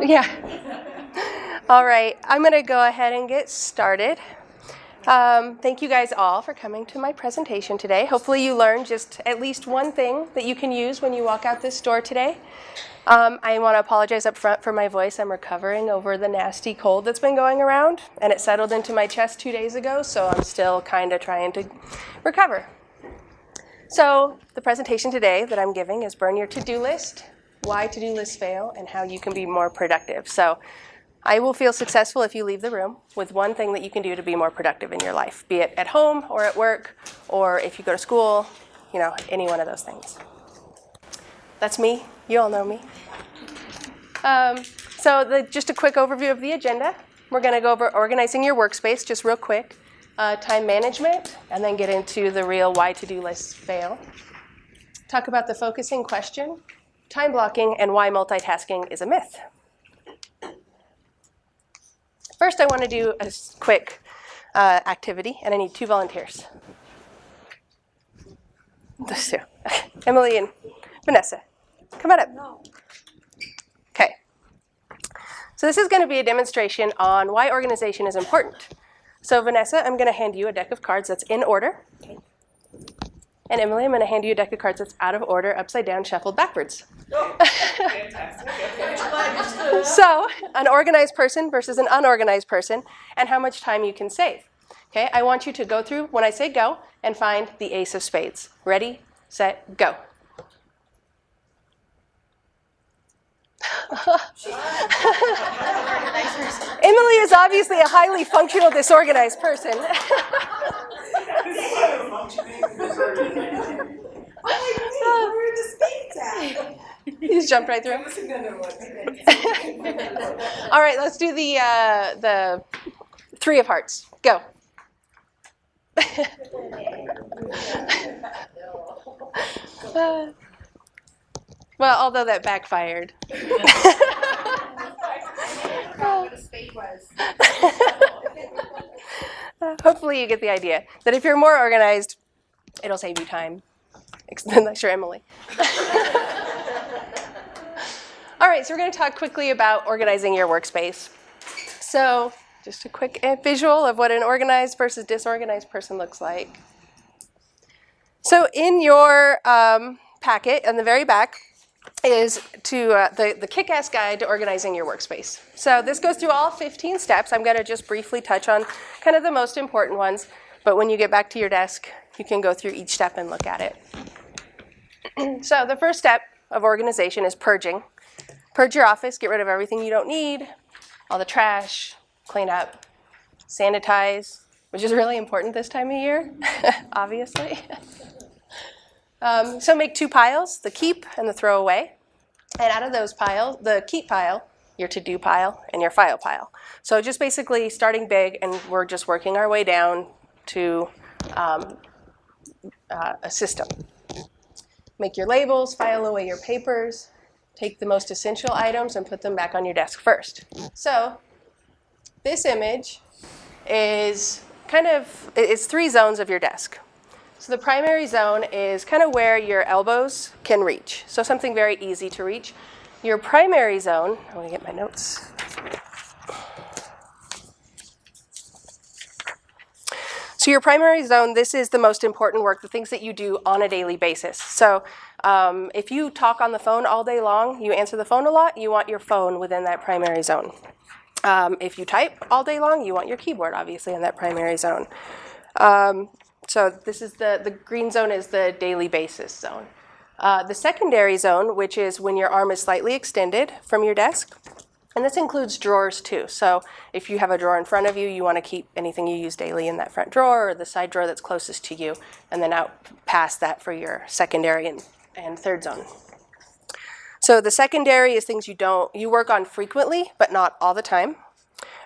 Yeah. All right, I'm going to go ahead and get started. Thank you guys all for coming to my presentation today. Hopefully you learned just at least one thing that you can use when you walk out this door today. I want to apologize up front for my voice. I'm recovering over the nasty cold that's been going around, and it settled into my chest 2 days ago, so I'm still kind of trying to recover. So the presentation today that I'm giving is Burn Your To-Do List, Why To-Do Lists Fail, and How You Can Be More Productive. So I will feel successful if you leave the room with one thing that you can do to be more productive in your life, be it at home or at work, or if you go to school, any one of those things. That's me. You all know me. Just a quick overview of the agenda. We're going to go over organizing your workspace just real quick, time management, and then get into the real why to-do lists fail. Talk about the focusing question, time blocking, and why multitasking is a myth. First, I want to do a quick activity, and I need 2 volunteers. Those 2. Okay. Emily and Vanessa, come on up. Okay. So this is going to be a demonstration on why organization is important. So Vanessa, I'm going to hand you a deck of cards that's in order. And Emily, I'm going to hand you a deck of cards that's out of order, upside down, shuffled backwards. Oh, fantastic. So, an organized person versus an unorganized person, and how much time you can save. Okay, I want you to go through, when I say go, and find the ace of spades. Ready, set, go. Emily is obviously a highly functional, disorganized person. Where are the spades at? You just jumped right through. All right, let's do the 3 of hearts. Go. Well, although that backfired. What a spade was. Hopefully you get the idea that if you're more organized, it'll save you time. Unless you're Emily. All right, so we're going to talk quickly about organizing your workspace. So just a quick visual of what an organized versus disorganized person looks like. So in your packet, on the very back, is the kick-ass guide to organizing your workspace. So this goes through all 15 steps. I'm going to just briefly touch on kind of the most important ones. But when you get back to your desk, you can go through each step and look at it. So the first step of organization is purging. Purge your office, get rid of everything you don't need, all the trash, clean up, sanitize, which is really important this time of year, obviously. So make 2 piles, the keep and the throw away. And out of those piles, the keep pile, your to-do pile, and your file pile. So just basically starting big, and we're just working our way down to a system. Make your labels, file away your papers, take the most essential items and put them back on your desk first. So this image is it's 3 zones of your desk. So the primary zone is kind of where your elbows can reach. So something very easy to reach. Your primary zone, I'm going to get my notes. So your primary zone, this is the most important work, the things that you do on a daily basis. So if you talk on the phone all day long, you answer the phone a lot, you want your phone within that primary zone. If you type all day long, you want your keyboard, obviously, in that primary zone. So this is the green zone is the daily basis zone. The secondary zone, which is when your arm is slightly extended from your desk, and this includes drawers too. So if you have a drawer in front of you, you want to keep anything you use daily in that front drawer or the side drawer that's closest to you, and then out past that for your secondary and third zone. So the secondary is things you work on frequently, but not all the time.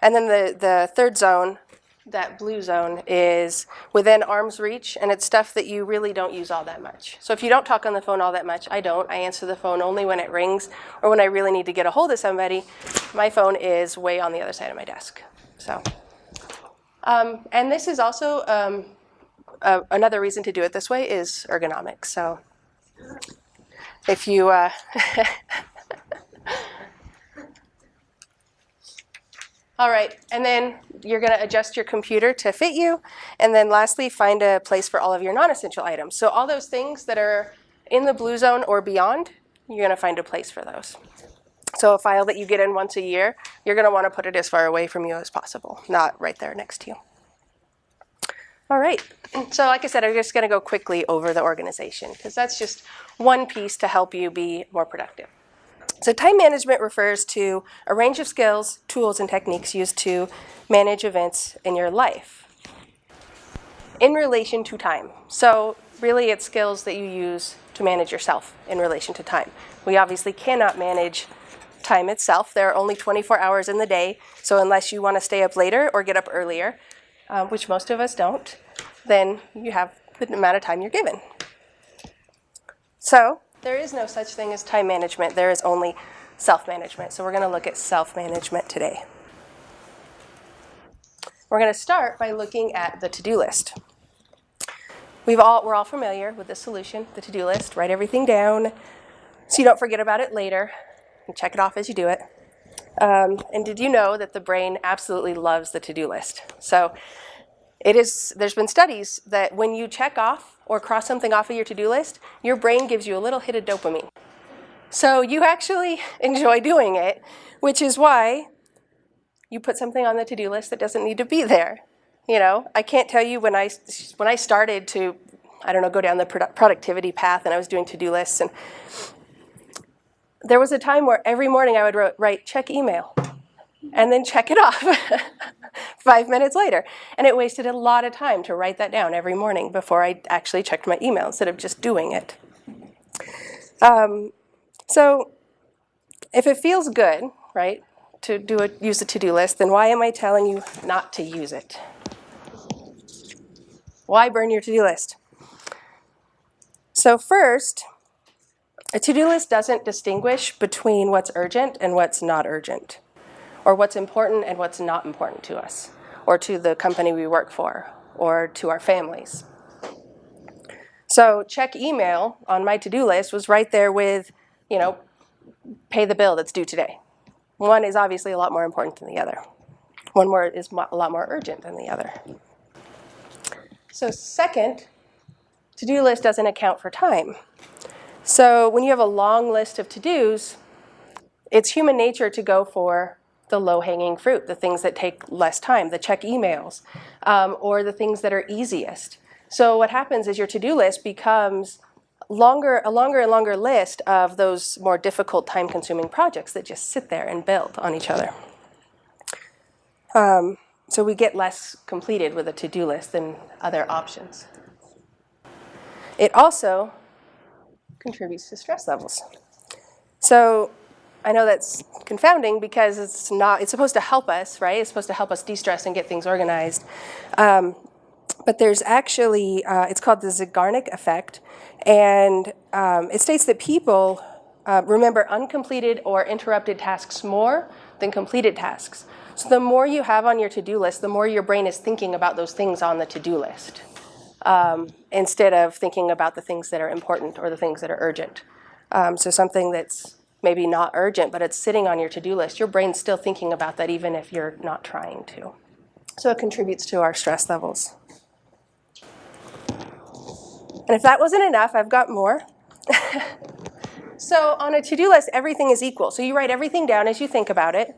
And then the third zone, that blue zone, is within arm's reach, and it's stuff that you really don't use all that much. So if you don't talk on the phone all that much, I don't. I answer the phone only when it rings or when I really need to get a hold of somebody. My phone is way on the other side of my desk. So, and this is also another reason to do it this way is ergonomics. So if you All right, and then you're going to adjust your computer to fit you. And then lastly, find a place for all of your non-essential items. So all those things that are in the blue zone or beyond, you're going to find a place for those. So a file that you get in once a year, you're going to want to put it as far away from you as possible, not right there next to you. All right, so like I said, I'm just going to go quickly over the organization because that's just one piece to help you be more productive. So time management refers to a range of skills, tools, and techniques used to manage events in your life in relation to time. So really it's skills that you use to manage yourself in relation to time. We obviously cannot manage time itself. There are only 24 hours in the day, so unless you want to stay up later or get up earlier, which most of us don't, then you have the amount of time you're given. So there is no such thing as time management. There is only self-management. So we're going to look at self-management today. We're going to start by looking at the to-do list. We're all familiar with the solution, the to-do list. Write everything down so you don't forget about it later. And check it off as you do it. And did you know that the brain absolutely loves the to-do list? So there's been studies that when you check off or cross something off of your to-do list, your brain gives you a little hit of dopamine. So you actually enjoy doing it, which is why you put something on the to-do list that doesn't need to be there. You know, I can't tell you when I started to, go down the productivity path and I was doing to-do lists, and there was a time where every morning I would write check email and then check it off 5 minutes later. And it wasted a lot of time to write that down every morning before I actually checked my email instead of just doing it. So if it feels good, right, to use a to-do list, then why am I telling you not to use it? Why burn your to-do list? So first, a to-do list doesn't distinguish between what's urgent and what's not urgent, or what's important and what's not important to us, or to the company we work for, or to our families. So check email on my to-do list was right there with, pay the bill that's due today. One is obviously a lot more important than the other. One more is a lot more urgent than the other. So second, to-do list doesn't account for time. So when you have a long list of to-dos, it's human nature to go for the low-hanging fruit, the things that take less time, the check emails, or the things that are easiest. So what happens is your to-do list becomes a longer and longer list of those more difficult, time-consuming projects that just sit there and build on each other. So we get less completed with a to-do list than other options. It also contributes to stress levels. So I know that's confounding because it's supposed to help us, right? It's supposed to help us de-stress and get things organized. But there's actually, it's called the Zeigarnik effect, and it states that people remember uncompleted or interrupted tasks more than completed tasks. So the more you have on your to-do list, the more your brain is thinking about those things on the to-do list, instead of thinking about the things that are important or the things that are urgent. So something that's maybe not urgent, but it's sitting on your to-do list, your brain's still thinking about that even if you're not trying to. So it contributes to our stress levels. And if that wasn't enough, I've got more. So on a to-do list, everything is equal. So you write everything down as you think about it,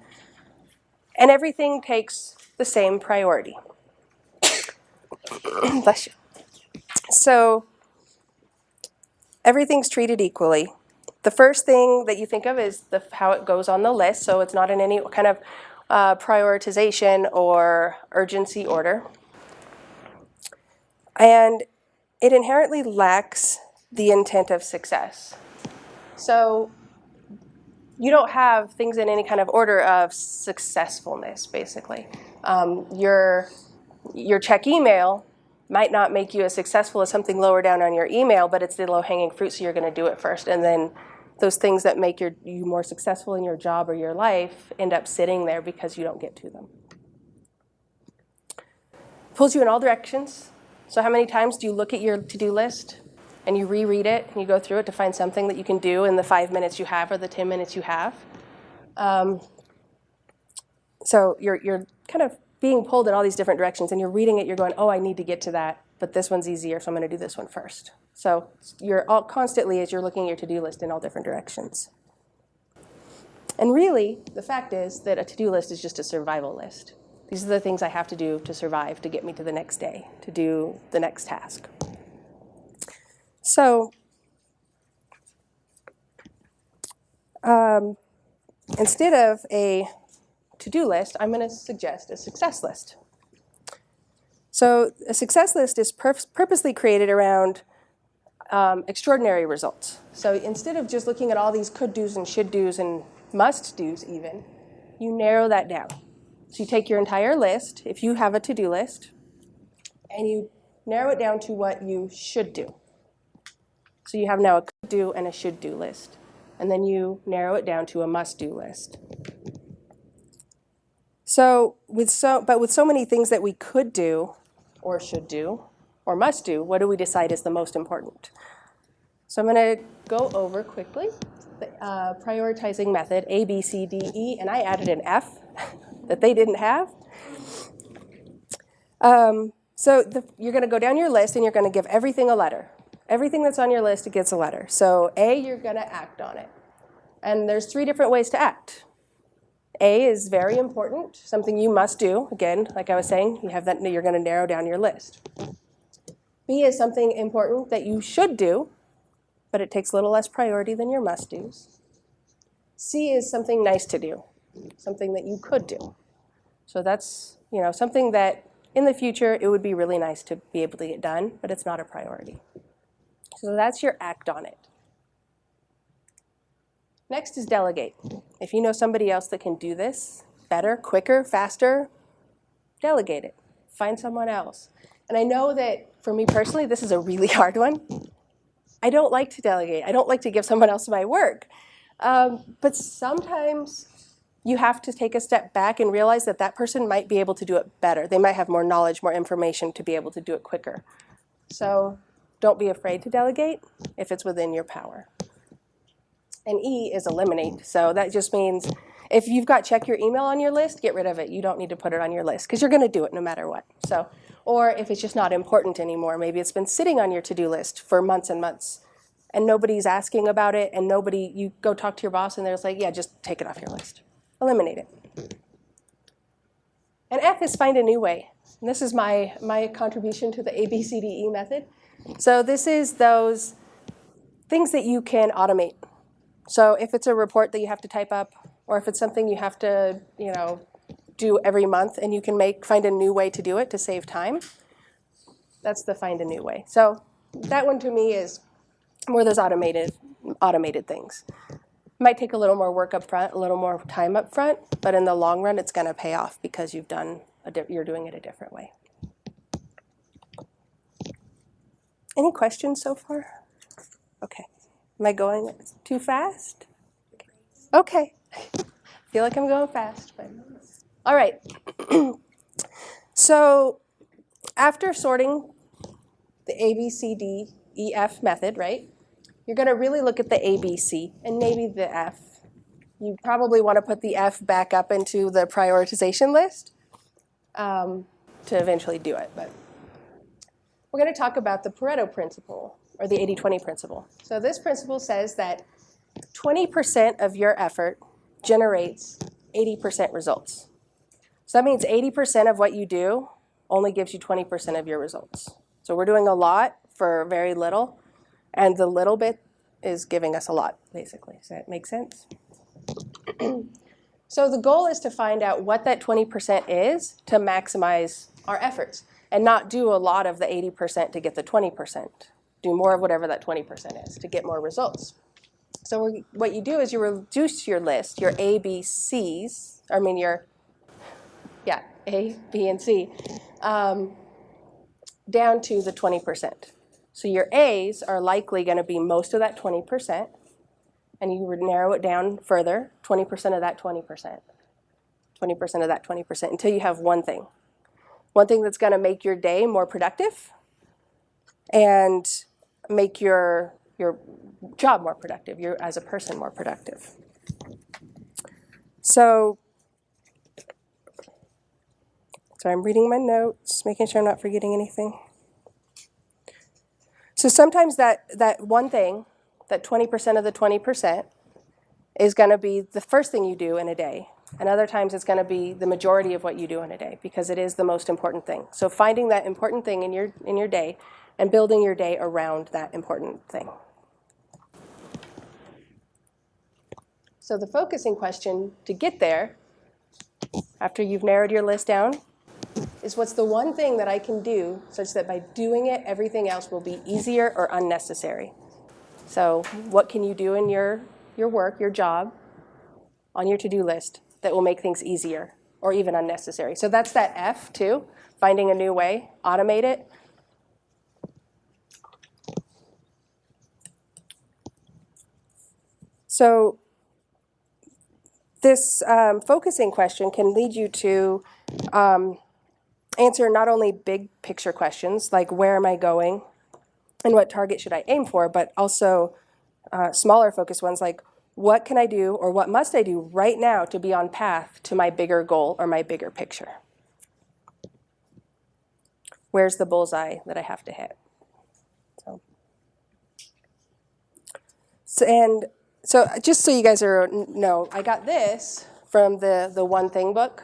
and everything takes the same priority. Bless you. So everything's treated equally. The first thing that you think of is how it goes on the list, so it's not in any kind of prioritization or urgency order. And it inherently lacks the intent of success. So you don't have things in any kind of order of successfulness, basically. Your check email might not make you as successful as something lower down on your email, but it's the low-hanging fruit, so you're going to do it first. And then those things that make you more successful in your job or your life end up sitting there because you don't get to them. Pulls you in all directions. So how many times do you look at your to-do list and you reread it and you go through it to find something that you can do in the 5 minutes you have or the 10 minutes you have? So you're kind of being pulled in all these different directions, and you're reading it, you're going, oh, I need to get to that, but this one's easier, so I'm going to do this one first. So you're all constantly, as you're looking at your to-do list, in all different directions. And really, the fact is that a to-do list is just a survival list. These are the things I have to do to survive, to get me to the next day, to do the next task. So instead of a to-do list, I'm going to suggest a success list. So a success list is purposely created around extraordinary results. So instead of just looking at all these could-dos and should-dos and must-dos even, you narrow that down. So you take your entire list, if you have a to-do list, and you narrow it down to what you should do. So you have now a could-do and a should-do list. And then you narrow it down to a must-do list. So with so many things that we could do, or should do, or must do, what do we decide is the most important? So I'm going to go over quickly the prioritizing method, A, B, C, D, E, and I added an F that they didn't have. You're going to go down your list and you're going to give everything a letter. Everything that's on your list, it gets a letter. So A, you're going to act on it. And there's 3 different ways to act. A is very important, something you must do. Again, like I was saying, you have that, you're going to narrow down your list. B is something important that you should do, but it takes a little less priority than your must-dos. C is something nice to do, something that you could do. So that's, something that in the future it would be really nice to be able to get done, but it's not a priority. So that's your act on it. Next is delegate. If you know somebody else that can do this better, quicker, faster, delegate it. Find someone else. And I know that for me personally, this is a really hard one. I don't like to delegate. I don't like to give someone else my work. But sometimes you have to take a step back and realize that that person might be able to do it better. They might have more knowledge, more information to be able to do it quicker. So don't be afraid to delegate if it's within your power. And E is eliminate. So that just means if you've got check your email on your list, get rid of it. You don't need to put it on your list because you're going to do it no matter what. So, or if it's just not important anymore, maybe it's been sitting on your to-do list for months and months and nobody's asking about it and you go talk to your boss and they're like, yeah, just take it off your list. Eliminate it. And F is find a new way. And this is my contribution to the ABCDE method. So this is those things that you can automate. So if it's a report that you have to type up, or if it's something you have to, do every month, and you can find a new way to do it to save time, that's the find a new way. So that one to me is more those automated things. It might take a little more work up front, a little more time up front, but in the long run, it's going to pay off because you're doing it a different way. Any questions so far? Okay. Am I going too fast? Okay. Feel like I'm going fast. But... All right. So after sorting the A, B, C, D, E, F method, right, you're going to really look at the A, B, C, and maybe the F. You probably want to put the F back up into the prioritization list to eventually do it. But we're going to talk about the Pareto principle, or the 80-20 principle. So this principle says that 20% of your effort generates 80% results. So that means 80% of what you do only gives you 20% of your results. So we're doing a lot for very little, and the little bit is giving us a lot, basically. Does that make sense? So the goal is to find out what that 20% is to maximize our efforts, and not do a lot of the 80% to get the 20%. Do more of whatever that 20% is to get more results. So what you do is you reduce your list, your A, B, C's, A, B, and C, down to the 20%. So your A's are likely going to be most of that 20%, and you would narrow it down further, 20% of that 20%, 20% of that 20%, until you have one thing. One thing that's going to make your day more productive and make your job more productive, you as a person more productive. So So I'm reading my notes, making sure I'm not forgetting anything. So sometimes that one thing, that 20% of the 20%, is going to be the first thing you do in a day. And other times it's going to be the majority of what you do in a day because it is the most important thing. So finding that important thing in your day and building your day around that important thing. So the focusing question to get there, after you've narrowed your list down, is what's the one thing that I can do such that by doing it, everything else will be easier or unnecessary? So what can you do in your work, your job, on your to-do list that will make things easier or even unnecessary? So that's that F too, finding a new way, automate it. So this focusing question can lead you to answer not only big picture questions like where am I going and what target should I aim for, but also smaller focus ones like what can I do or what must I do right now to be on path to my bigger goal or my bigger picture? Where's the bullseye that I have to hit? So just so you guys know, I got this from the One Thing book.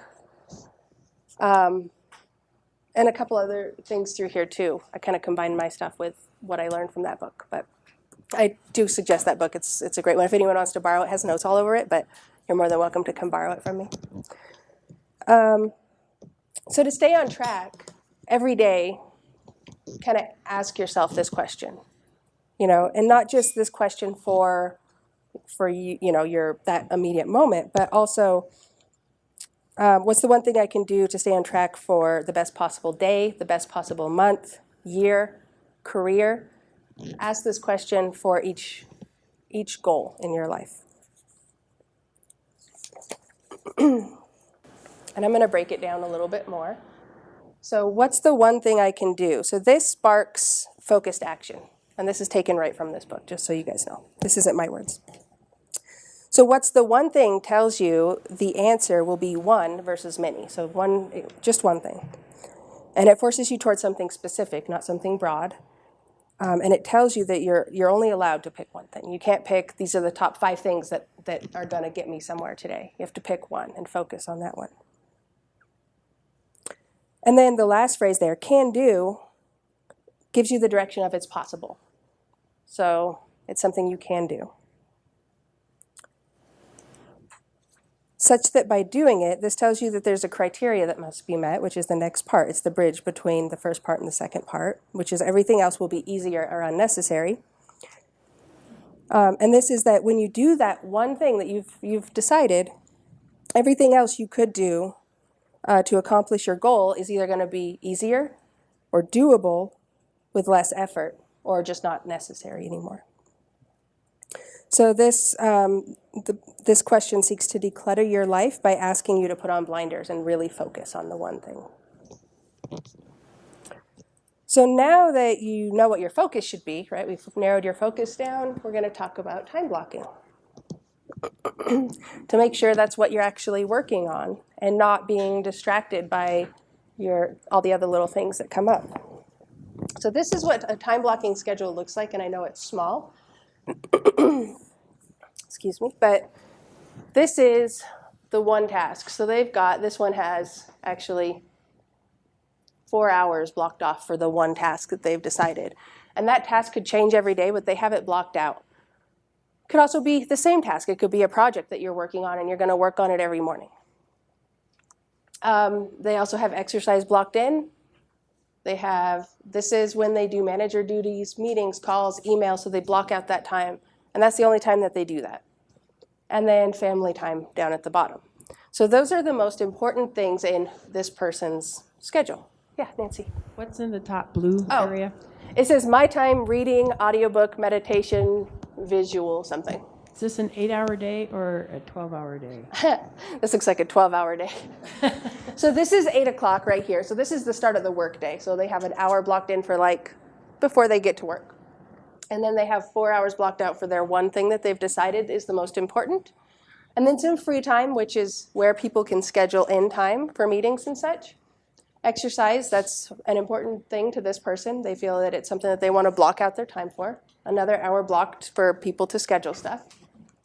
And a couple other things through here too. I kind of combined my stuff with what I learned from that book. But I do suggest that book. It's a great one. If anyone wants to borrow it, it has notes all over it, but you're more than welcome to come borrow it from me. So to stay on track, every day, kind of ask yourself this question, and not just this question for you, your that immediate moment, but also what's the one thing I can do to stay on track for the best possible day, the best possible month, year, career? Ask this question for each goal in your life. And I'm going to break it down a little bit more. So what's the one thing I can do? So this sparks focused action. And this is taken right from this book, just so you guys know. This isn't my words. So what's the one thing tells you the answer will be one versus many. So just one thing. And it forces you towards something specific, not something broad. And it tells you that you're only allowed to pick one thing. You can't pick, these are the top 5 things that are going to get me somewhere today. You have to pick one and focus on that one. And then the last phrase there, can do, gives you the direction of it's possible. So it's something you can do. Such that by doing it, this tells you that there's a criteria that must be met, which is the next part. It's the bridge between the first part and the second part, which is everything else will be easier or unnecessary. And this is that when you do that one thing that you've decided, everything else you could do to accomplish your goal is either going to be easier or doable with less effort or just not necessary anymore. So this question seeks to declutter your life by asking you to put on blinders and really focus on the one thing. So now that you know what your focus should be, right? We've narrowed your focus down. We're going to talk about time blocking to make sure that's what you're actually working on and not being distracted by all the other little things that come up. So this is what a time blocking schedule looks like, and I know it's small. Excuse me, but this is the one task. So this one has actually 4 hours blocked off for the one task that they've decided. And that task could change every day, but they have it blocked out. It could also be the same task. It could be a project that you're working on and you're going to work on it every morning. They also have exercise blocked in. This is when they do manager duties, meetings, calls, emails, so they block out that time. And that's the only time that they do that. And then family time down at the bottom. So those are the most important things in this person's schedule. Yeah, Nancy. What's in the top blue area? It says my time, reading, audiobook, meditation, visual, something. Is this an 8-hour day or a 12-hour day? This looks like a 12-hour day. So this is 8 o'clock right here. So this is the start of the work day. So they have an hour blocked in for before they get to work. And then they have 4 hours blocked out for their one thing that they've decided is the most important. And then some free time, which is where people can schedule in time for meetings and such. Exercise, that's an important thing to this person. They feel that it's something that they want to block out their time for. Another hour blocked for people to schedule stuff.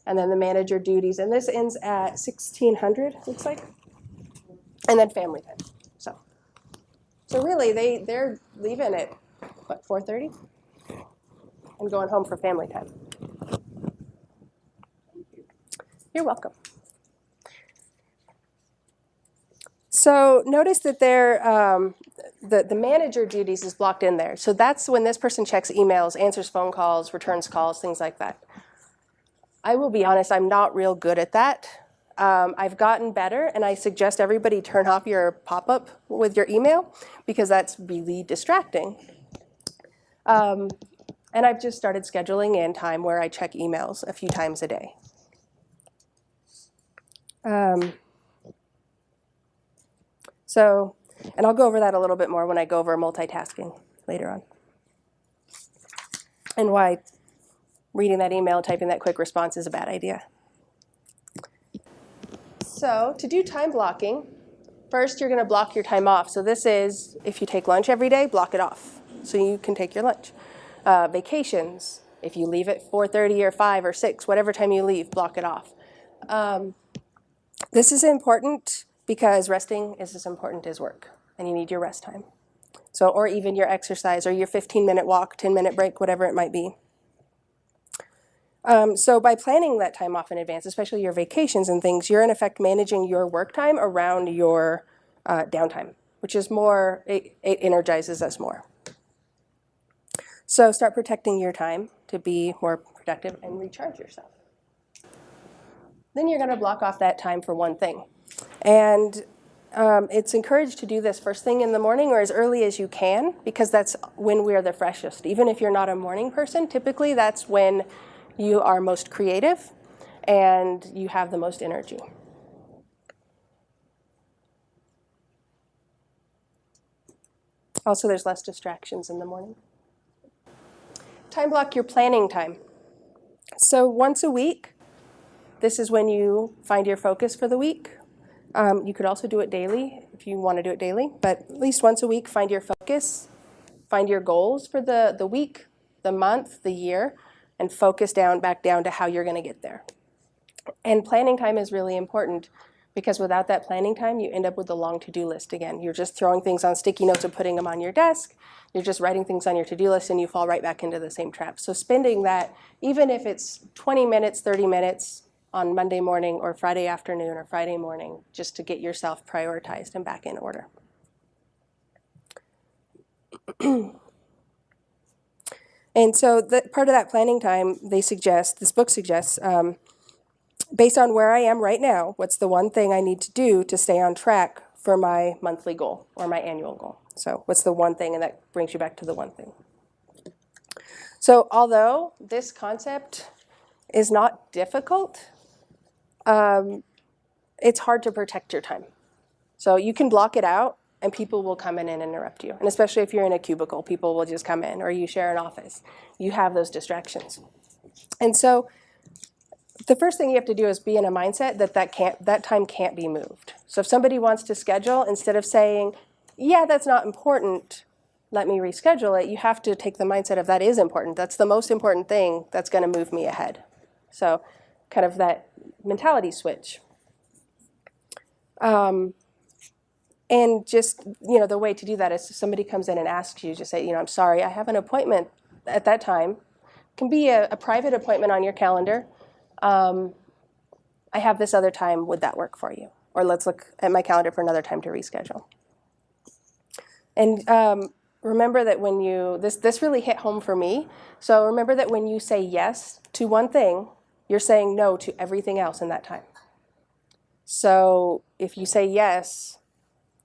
And then the manager duties. And this ends at 1600, looks like. And then family time. So really, they're leaving at, what, 4:30? And going home for family time. You're welcome. So notice that the manager duties is blocked in there. So that's when this person checks emails, answers phone calls, returns calls, things like that. I will be honest, I'm not real good at that. I've gotten better, and I suggest everybody turn off your pop-up with your email because that's really distracting. And I've just started scheduling in time where I check emails a few times a day. And I'll go over that a little bit more when I go over multitasking later on. And why reading that email, typing that quick response is a bad idea. So to do time blocking, first you're going to block your time off. So this is, if you take lunch every day, block it off so you can take your lunch. Vacations, if you leave at 4:30 or 5 or 6, whatever time you leave, block it off. This is important because resting is as important as work, and you need your rest time. So, or even your exercise or your 15-minute walk, 10-minute break, whatever it might be. So by planning that time off in advance, especially your vacations and things, you're in effect managing your work time around your downtime, which is more, it energizes us more. So start protecting your time to be more productive and recharge yourself. Then you're going to block off that time for one thing. And it's encouraged to do this first thing in the morning or as early as you can, because that's when we are the freshest. Even if you're not a morning person, typically that's when you are most creative and you have the most energy. Also, there's less distractions in the morning. Time block your planning time. So once a week, this is when you find your focus for the week. You could also do it daily if you want to do it daily, but at least once a week, find your focus, find your goals for the week, the month, the year, and focus back down to how you're going to get there. And planning time is really important because without that planning time, you end up with a long to-do list again. You're just throwing things on sticky notes and putting them on your desk. You're just writing things on your to-do list and you fall right back into the same trap. So spending that, even if it's 20 minutes, 30 minutes on Monday morning or Friday afternoon or Friday morning, just to get yourself prioritized and back in order. And so part of that planning time, this book suggests, based on where I am right now, what's the one thing I need to do to stay on track for my monthly goal or my annual goal? So what's the one thing, and that brings you back to the one thing. So although this concept is not difficult, it's hard to protect your time. So you can block it out, and people will come in and interrupt you. And especially if you're in a cubicle, people will just come in, or you share an office. You have those distractions. And so the first thing you have to do is be in a mindset that time can't be moved. So if somebody wants to schedule, instead of saying, yeah, that's not important, let me reschedule it, you have to take the mindset of that is important. That's the most important thing that's going to move me ahead. So kind of that mentality switch. And just, the way to do that is if somebody comes in and asks you, just say, I'm sorry, I have an appointment at that time. It can be a private appointment on your calendar. I have this other time, would that work for you? Or let's look at my calendar for another time to reschedule. And remember that when this really hit home for me. So remember that when you say yes to one thing, you're saying no to everything else in that time. So if you say yes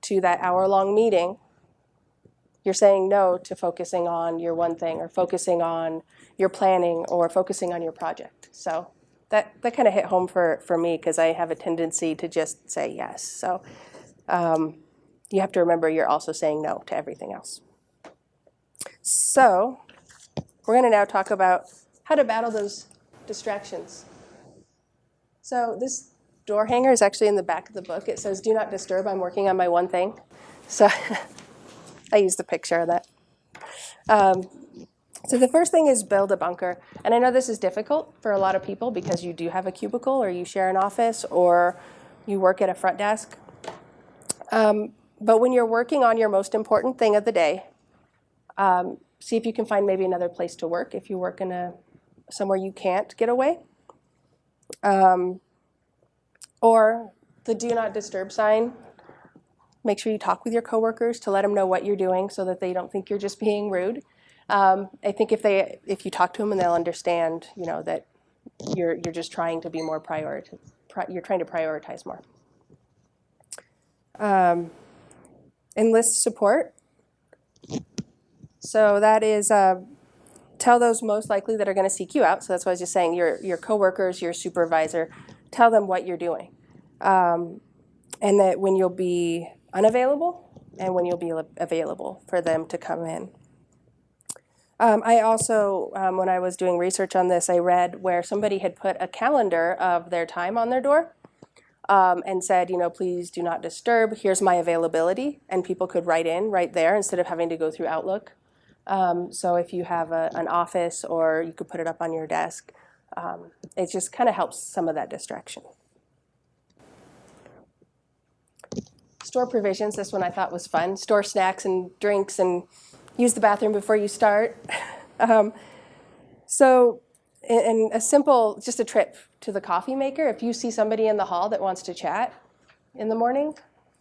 to that hour-long meeting, you're saying no to focusing on your one thing or focusing on your planning or focusing on your project. So that kind of hit home for me because I have a tendency to just say yes. So you have to remember you're also saying no to everything else. So we're going to now talk about how to battle those distractions. So this door hanger is actually in the back of the book. It says, do not disturb, I'm working on my one thing. So I used the picture of that. So the first thing is build a bunker. And I know this is difficult for a lot of people because you do have a cubicle or you share an office or you work at a front desk. But when you're working on your most important thing of the day, see if you can find maybe another place to work if you work in somewhere you can't get away. Or the do not disturb sign. Make sure you talk with your coworkers to let them know what you're doing so that they don't think you're just being rude. I think if you talk to them and they'll understand, that you're just trying to be more you're trying to prioritize more. Enlist support. So that is tell those most likely that are going to seek you out. So that's what I was just saying. Your coworkers, your supervisor, tell them what you're doing, and that when you'll be unavailable and when you'll be available for them to come in. I also, when I was doing research on this, I read where somebody had put a calendar of their time on their door and said, please do not disturb. Here's my availability. And people could write in right there instead of having to go through Outlook. So if you have an office or you could put it up on your desk, it just kind of helps some of that distraction. Store provisions. This one I thought was fun. Store snacks and drinks and use the bathroom before you start. So in just a trip to the coffee maker, if you see somebody in the hall that wants to chat in the morning,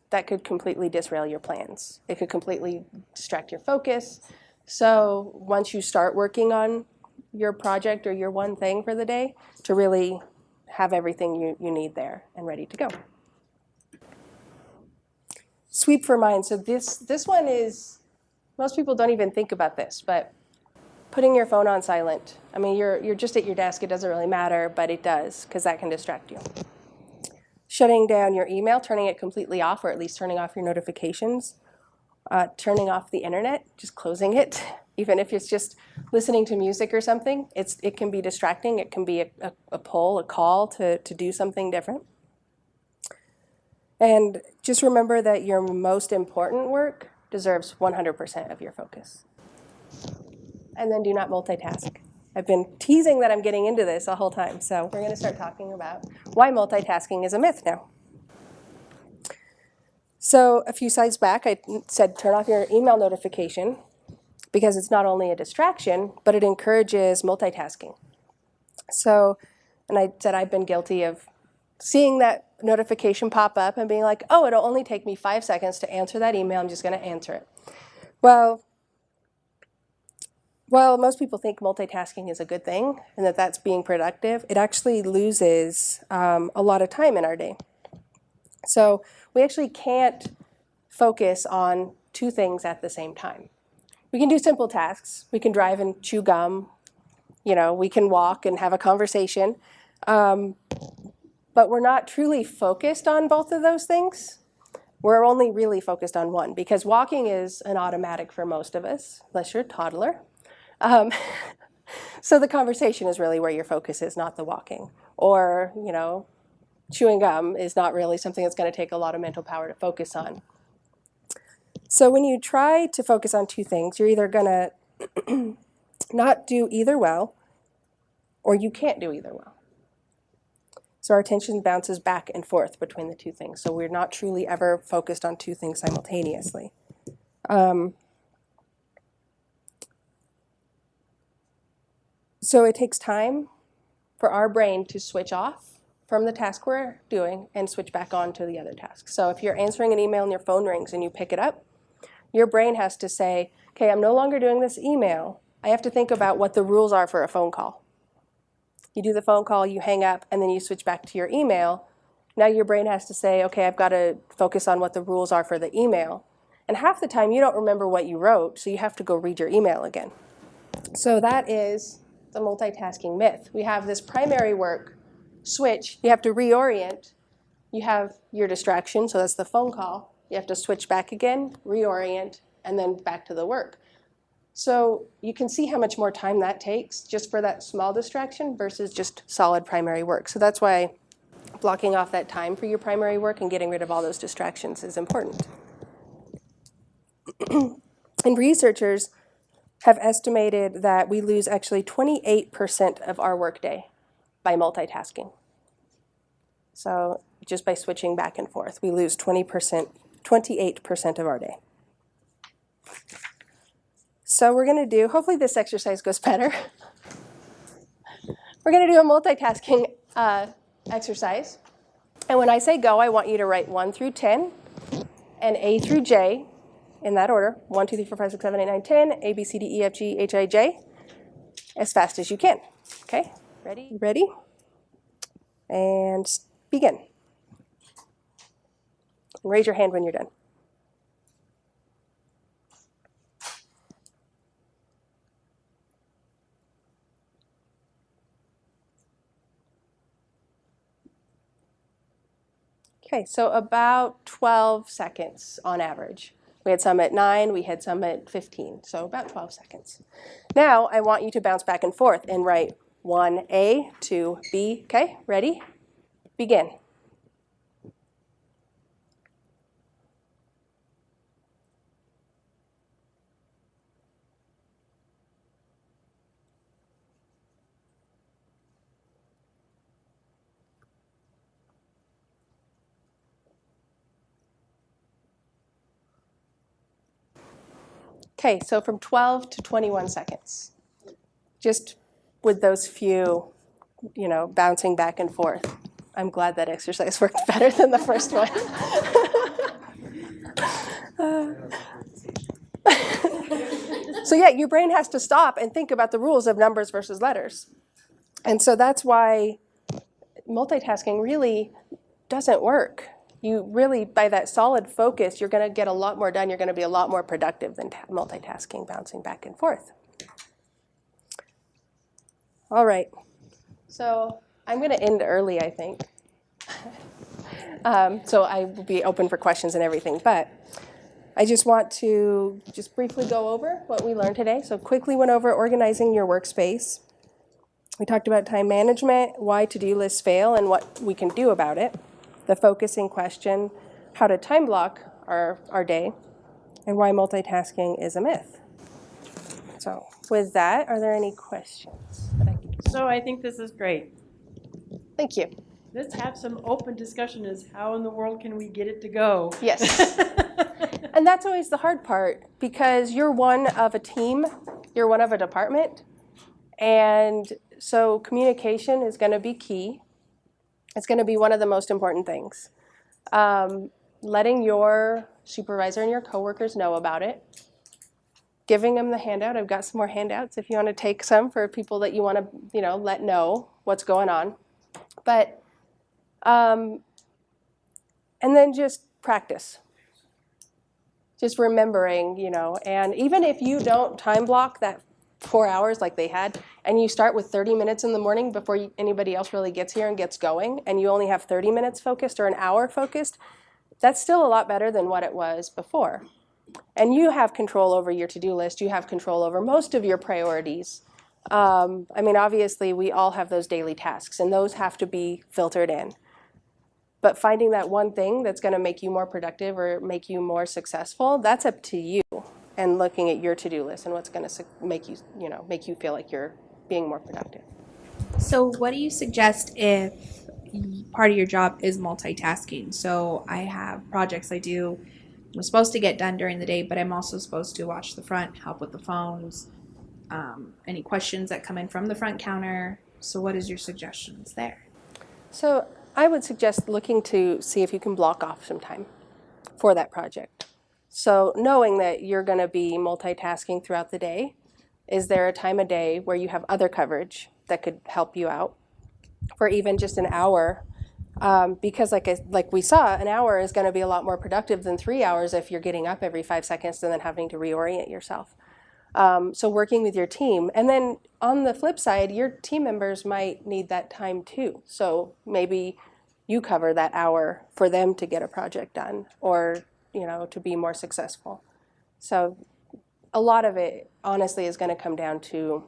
that could completely disrail your plans. It could completely distract your focus. So once you start working on your project or your one thing for the day, to really have everything you need there and ready to go. Sweep for mind. So this one is, most people don't even think about this, but putting your phone on silent. I mean, you're just at your desk. It doesn't really matter, but it does because that can distract you. Shutting down your email, turning it completely off, or at least turning off your notifications. Turning off the internet, just closing it. Even if it's just listening to music or something, it can be distracting. It can be a pull, a call to do something different. And just remember that your most important work deserves 100% of your focus. And then do not multitask. I've been teasing that I'm getting into this the whole time, so we're going to start talking about why multitasking is a myth now. So a few slides back, I said turn off your email notification because it's not only a distraction, but it encourages multitasking. So, and I said I've been guilty of seeing that notification pop up and being like, oh, it'll only take me 5 seconds to answer that email. I'm just going to answer it. Well, most people think multitasking is a good thing and that that's being productive, it actually loses a lot of time in our day. So we actually can't focus on two things at the same time. We can do simple tasks. We can drive and chew gum. We can walk and have a conversation. But we're not truly focused on both of those things. We're only really focused on one because walking is an automatic for most of us, unless you're a toddler. So the conversation is really where your focus is, not the walking. Or, chewing gum is not really something that's going to take a lot of mental power to focus on. So when you try to focus on two things, you're either going to not do either well, or you can't do either well. So our attention bounces back and forth between the two things. So we're not truly ever focused on two things simultaneously. So it takes time for our brain to switch off from the task we're doing and switch back on to the other task. So if you're answering an email and your phone rings and you pick it up, your brain has to say, okay, I'm no longer doing this email. I have to think about what the rules are for a phone call. You do the phone call, you hang up, and then you switch back to your email. Now your brain has to say, okay, I've got to focus on what the rules are for the email. And half the time you don't remember what you wrote, so you have to go read your email again. So that is the multitasking myth. We have this primary work switch. You have to reorient. You have your distraction, so that's the phone call. You have to switch back again, reorient, and then back to the work. So you can see how much more time that takes just for that small distraction versus just solid primary work. So that's why blocking off that time for your primary work and getting rid of all those distractions is important. And researchers have estimated that we lose actually 28% of our workday by multitasking. So just by switching back and forth, we lose 28% of our day. So we're going to do, hopefully this exercise goes better. We're going to do a multitasking exercise. And when I say go, I want you to write 1 through 10 and A through J in that order. 1, 2, 3, 4, 5, 6, 7, 8, 9, 10, A, B, C, D, E, F, G, H, I, J, as fast as you can. Okay, ready? Ready? And begin. Raise your hand when you're done. Okay, so about 12 seconds on average. We had some at 9, we had some at 15, so about 12 seconds. Now I want you to bounce back and forth and write 1A to B. Okay, ready? Begin. Okay, so from 12 to 21 seconds. Just with those few, bouncing back and forth. I'm glad that exercise worked better than the first one. So yeah, your brain has to stop and think about the rules of numbers versus letters. And so that's why multitasking really doesn't work. You really, by that solid focus, you're going to get a lot more done. You're going to be a lot more productive than multitasking, bouncing back and forth. All right. So I'm going to end early, I think. So I will be open for questions and everything. But I just want to just briefly go over what we learned today. So quickly went over organizing your workspace. We talked about time management, why to-do lists fail, and what we can do about it. The focusing question, how to time block our day, and why multitasking is a myth. So with that, are there any questions? So I think this is great. Thank you. Let's have some open discussion as how in the world can we get it to go? Yes. And that's always the hard part, because you're one of a team, you're one of a department, and so communication is going to be key. It's going to be one of the most important things. Letting your supervisor and your coworkers know about it. Giving them the handout. I've got some more handouts if you want to take some for people that you want to, let know what's going on. But, and then just practice. Just remembering, and even if you don't time block that 4 hours like they had, and you start with 30 minutes in the morning before anybody else really gets here and gets going, and you only have 30 minutes focused or an hour focused, that's still a lot better than what it was before. And you have control over your to-do list. You have control over most of your priorities. Obviously, we all have those daily tasks, and those have to be filtered in. But finding that one thing that's going to make you more productive or make you more successful, that's up to you. And looking at your to-do list and what's going to make you feel like you're being more productive. So what do you suggest if part of your job is multitasking? So I have projects I'm supposed to get done during the day, but I'm also supposed to watch the front, help with the phones, any questions that come in from the front counter. So what is your suggestions there? So I would suggest looking to see if you can block off some time for that project. So knowing that you're going to be multitasking throughout the day, is there a time of day where you have other coverage that could help you out for even just an hour? Because like we saw, an hour is going to be a lot more productive than 3 hours if you're getting up every 5 seconds and then having to reorient yourself. So working with your team. And then on the flip side, your team members might need that time too. So maybe you cover that hour for them to get a project done or to be more successful. So a lot of it, honestly, is going to come down to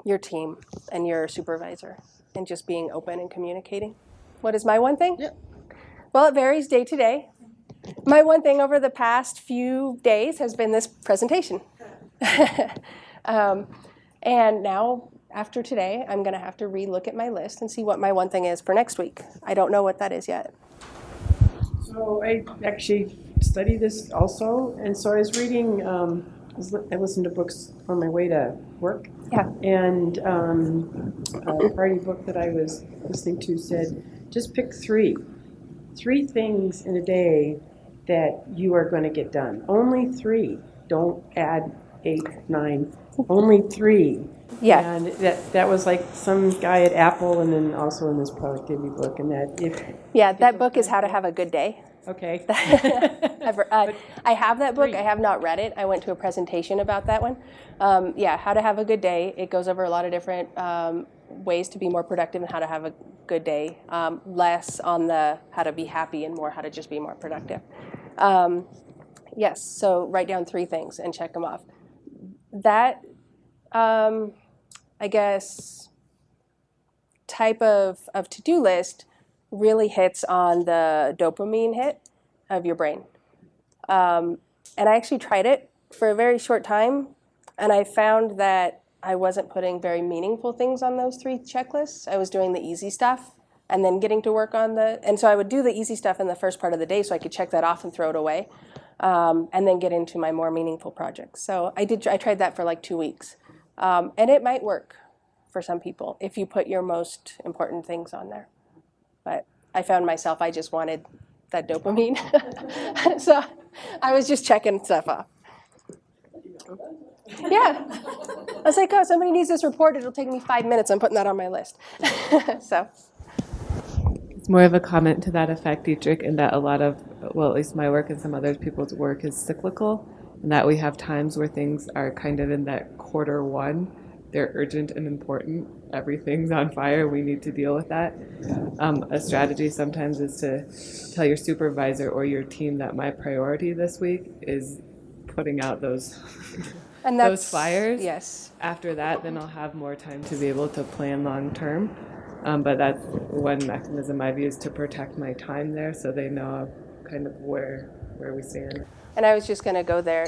your team and your supervisor and just being open and communicating. What is my one thing? Yep. Well, it varies day to day. My one thing over the past few days has been this presentation. And now, after today, I'm going to have to re-look at my list and see what my one thing is for next week. I don't know what that is yet. So I actually study this also, and so I was reading, I listened to books on my way to work. Yeah. And a party book that I was listening to said, just pick three things in a day that you are going to get done. Only three. Don't add 8, 9. Only 3. Yeah. And that was like some guy at Apple, and then also in this productivity book, and that if Yeah, that book is How to Have a Good Day. okay. I have that book. I have not read it. I went to a presentation about that one. Yeah, How to Have a Good Day. It goes over a lot of different ways to be more productive and how to have a good day. Less on the how to be happy and more how to just be more productive. Yes, so write down 3 things and check them off. That, I guess, type of to-do list really hits on the dopamine hit of your brain. And I actually tried it for a very short time, and I found that I wasn't putting very meaningful things on those 3 checklists. I was doing the easy stuff and then getting to work on and so I would do the easy stuff in the first part of the day so I could check that off and throw it away, and then get into my more meaningful projects. So I tried that for like 2 weeks, and it might work for some people if you put your most important things on there. But I found myself, I just wanted that dopamine. So I was just checking stuff off. Yeah. I was like, oh, somebody needs this report. It'll take me 5 minutes. I'm putting that on my list. So. It's more of a comment to that effect, Dietrich, in that a lot of, well, at least my work and some other people's work is cyclical, and that we have times where things are kind of in that quarter 1. They're urgent and important. Everything's on fire. We need to deal with that. A strategy sometimes is to tell your supervisor or your team that my priority this week is putting out those fires. Yes. After that, then I'll have more time to be able to plan long term. But that's one mechanism I've used to protect my time there, so they know kind of where we stand. And I was just going to go there.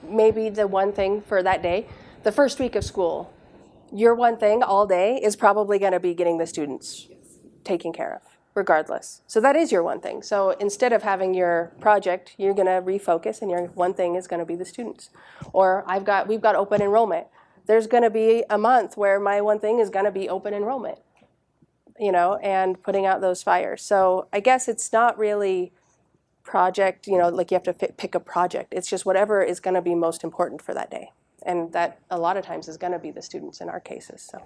Maybe the one thing for that day, the first week of school, your one thing all day is probably going to be getting the students taken care of, regardless. So that is your one thing. So instead of having your project, you're going to refocus, and your one thing is going to be the students. Or we've got open enrollment. There's going to be a month where my one thing is going to be open enrollment, and putting out those fires. So I guess it's not really project, like you have to pick a project. It's just whatever is going to be most important for that day. And that a lot of times is going to be the students in our cases. So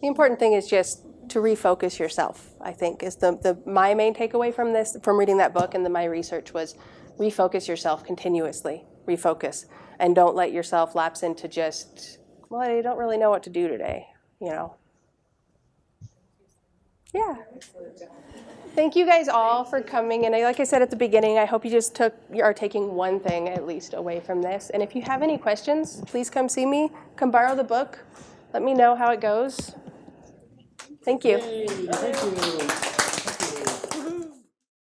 the important thing is just to refocus yourself, I think, is my main takeaway from reading that book and my research was refocus yourself continuously, refocus, and don't let yourself lapse into just, well, I don't really know what to do today, Yeah. Thank you guys all for coming. And like I said at the beginning, I hope you just are taking one thing at least away from this. And if you have any questions, please come see me. Come borrow the book. Let me know how it goes. Thank you. Yay, thank you.